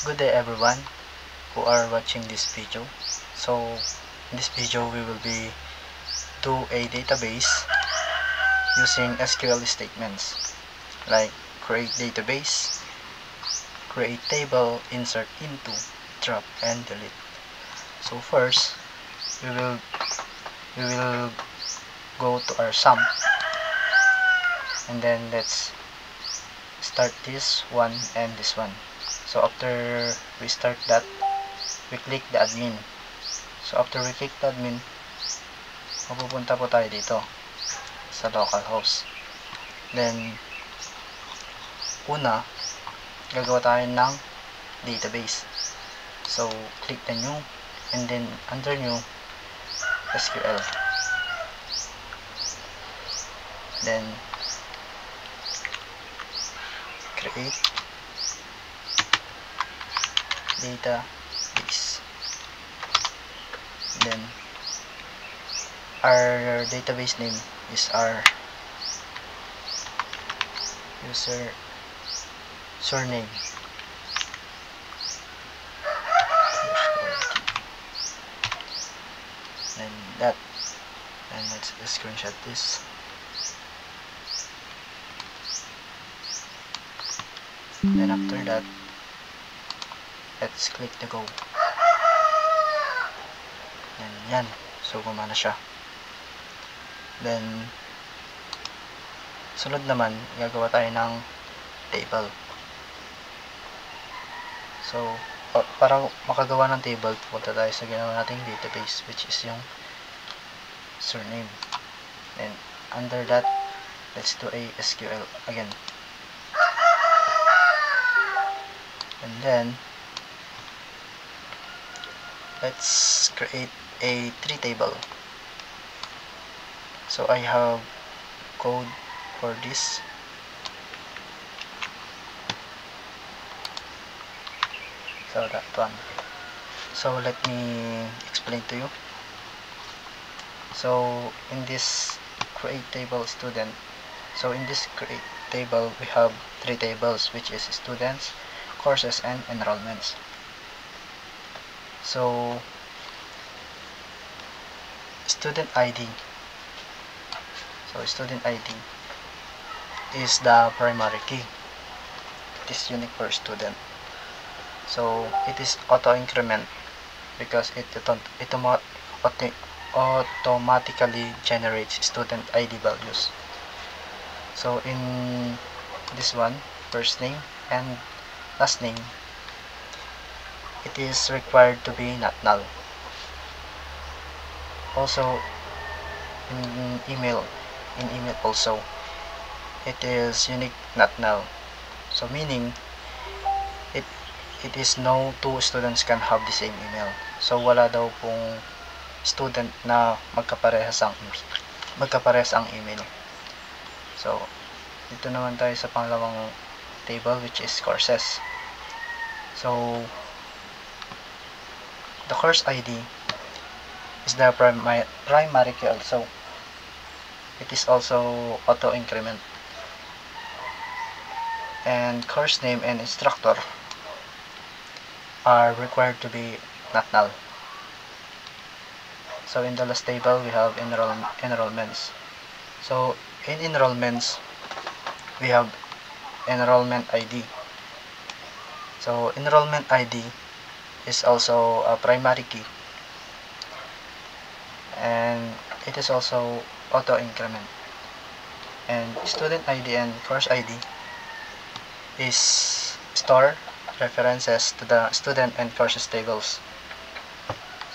Good day everyone who are watching this video. So in this video we will be do a database using SQL statements like create database, create table, insert into, drop and delete. So first we will go to our sum, and then let's start this one and this one. So after we start that, we click the admin. So after we click the admin, mapupunta po tayo dito sa localhost. Then una, gagawa tayo ng database. So click the new, and then under new, SQL. Then create database. Then our database name is our user surname. And that, and let's screenshot this. Then after that, let's click the go. And yan, so gumana siya. Then sunod naman, gagawa tayo ng table. So para makagawa ng table, pupunta tayo sa ginawa nating database, which is yung surname. And under that, let's do a SQL again. And then let's create a tree table. So I have code for this. So that one. So let me explain to you. So in this create table student, so in this create table we have three tables, which is students, courses and enrollments. So student ID, so student ID is the primary key. It is unique per student. So it is auto increment because it automatically generates student ID values. So in this one, first name and last name, it is required to be not null. Also in email also, it is unique not null. So meaning it is no two students can have the same email. So wala daw pong student na magkaparehas ang email. So dito naman tayo sa pangalawang table, which is courses. So the course ID is the primary key also. It is also auto increment. And course name and instructor are required to be not null. So in the last table we have enrollments. So in enrollments we have enrollment ID. So enrollment ID is also a primary key, and it is also auto increment. And student ID and course ID is store references to the student and courses tables.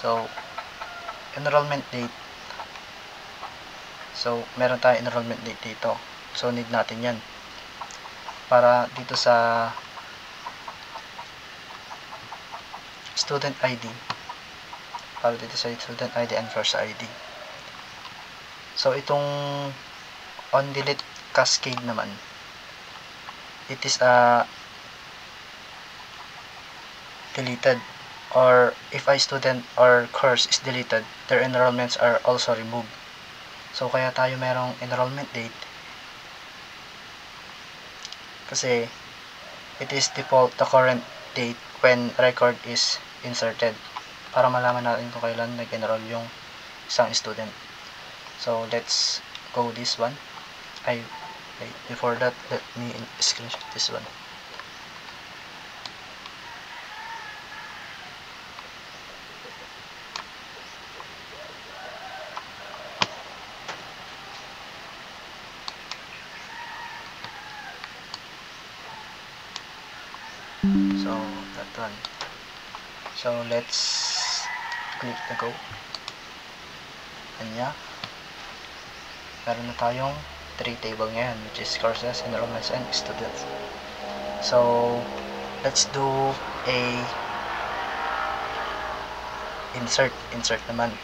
So enrollment date, so meron tayong enrollment date dito, so need natin yan para dito sa student ID, and course ID. So itong on delete cascade naman, it is deleted, or if a student or course is deleted, their enrollments are also removed. So kaya tayo merong enrollment date kasi it is default the current date when record is inserted para malaman natin kung kailan nag-enroll yung isang student. So let's go this one. Before that, let me screenshot this one. So that one. So let's click the go. And yeah, meron na tayong 3 table ngayon, which is courses, enrollments, and students. So let's do a insert naman.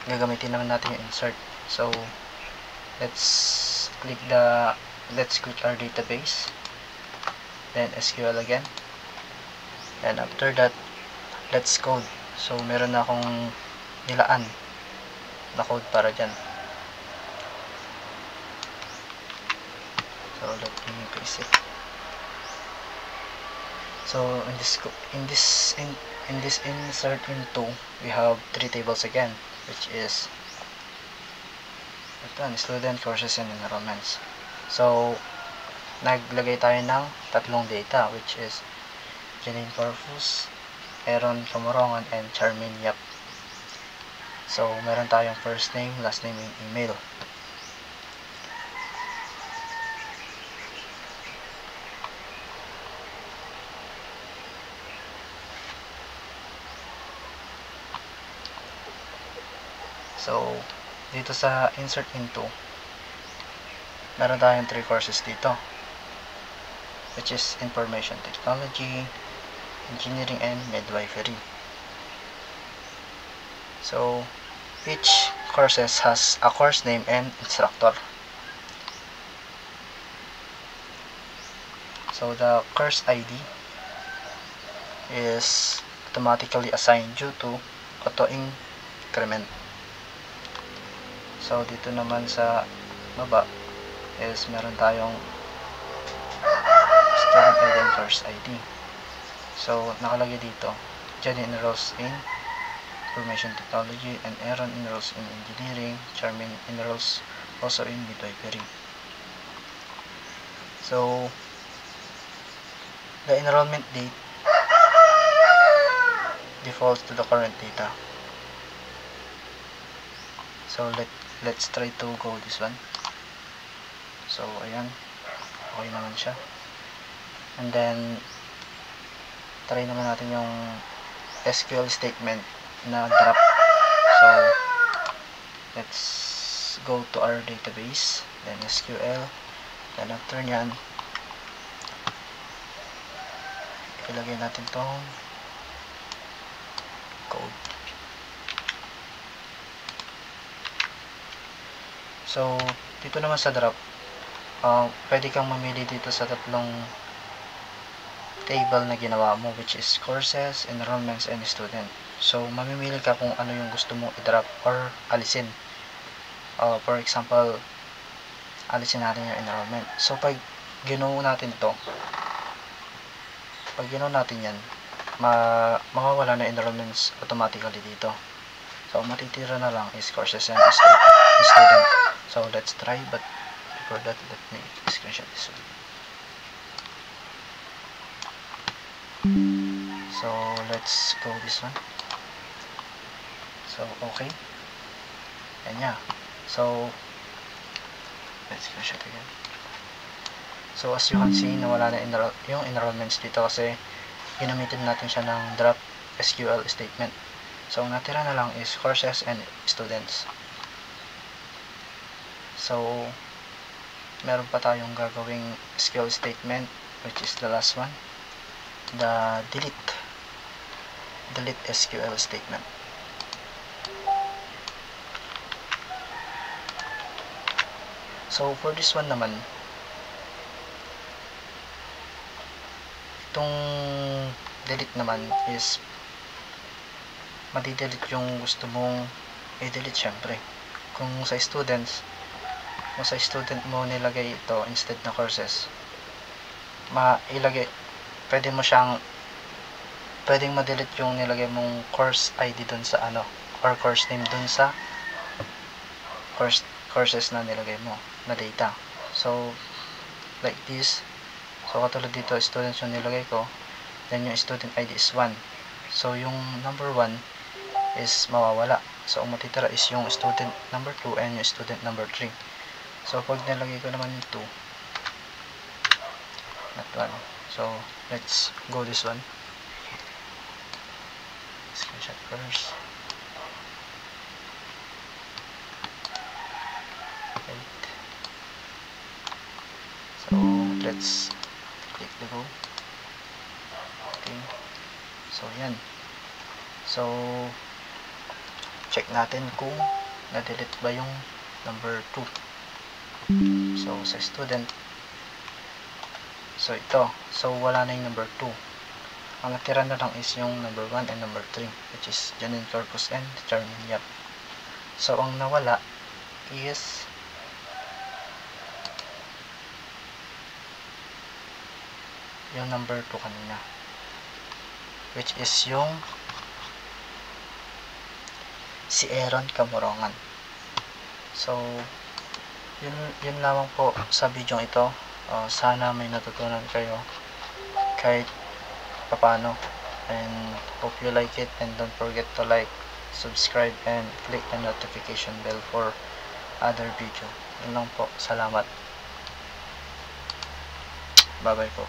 Gagamitin naman natin yung insert. So let's click our database, then SQL again, and after that let's code. So meron na akong nilaan na code para dyan. So let me paste it. So in this insert into, we have 3 tables again, which is ito, student, courses, and enrollments. So naglagay tayo ng 3 data, which is Janine Corpus, Aaron Camorongan, and Charmin Yap. So meron tayong first name, last name, and email. So dito sa insert into, meron tayong 3 courses dito, which is information technology, engineering, and midwifery. So each courses has a course name and instructor. So the course ID is automatically assigned due to auto increment. So dito naman sa baba is meron tayong student ID and course ID. So nakalagay dito, Jenny enrolls in information technology, and Aaron enrolls in engineering. Charmin enrolls also in midwifery. So the enrollment date defaults to the current data. So let's try to go this one. So ayan, okay naman siya. And then try naman natin yung SQL statement na drop. So let's go to our database, then SQL, then after nyan ilagay natin tong code. So dito naman sa drop, pwede kang mamili dito sa 3 table na ginawa mo, which is courses, enrollments, and student. So mamimili ka kung ano yung gusto mong i-drop or alisin. For example, alisin natin yung enrollment. So pag ginawa natin to, pag ginawa natin yan, mawawala na enrollments automatically dito. So matitira na lang is courses and student. So let's try, but before that, let me screenshot this one. So let's go this one. So okay, and yeah, so let's screenshot again. So as you can see, nawala na yung enrollments dito kasi ginamitin natin siya ng drop SQL statement. So natira na lang is courses and students. So meron pa tayong gagawing SQL statement, which is the last one, the delete SQL statement. So for this one naman, itong delete naman is madidelete yung gusto mong i-delete. Syempre kung sa student mo nilagay ito instead na courses, pwedeng ma-delete yung nilagay mong course ID dun sa ano, or course name dun sa courses na nilagay mo na data. So like this. So katulad dito, students yung nilagay ko, then yung student ID is 1. So yung number 1 is mawawala. So ang matitira is yung student number 2 and yung student number 3. So pag nilagay ko naman yung 2, not 1. So let's go this one. Screenshot first. Wait. So let's click the go. Okay. So yan. So check natin kung na-delete ba yung number 2. So sa student, so ito, so wala na yung number 2. Ang natira na lang is yung number 1 and number 3, which is Janine Corpus and Charmin Yap. So ang nawala is yung number 2 kanina, which is yung si Aaron Camorongan. So yun lamang po sa video ito. Sana may natutunan kayo kahit papano, and hope you like it, and don't forget to like, subscribe, and click the notification bell for other video. Yun lang po. Salamat. Bye bye po.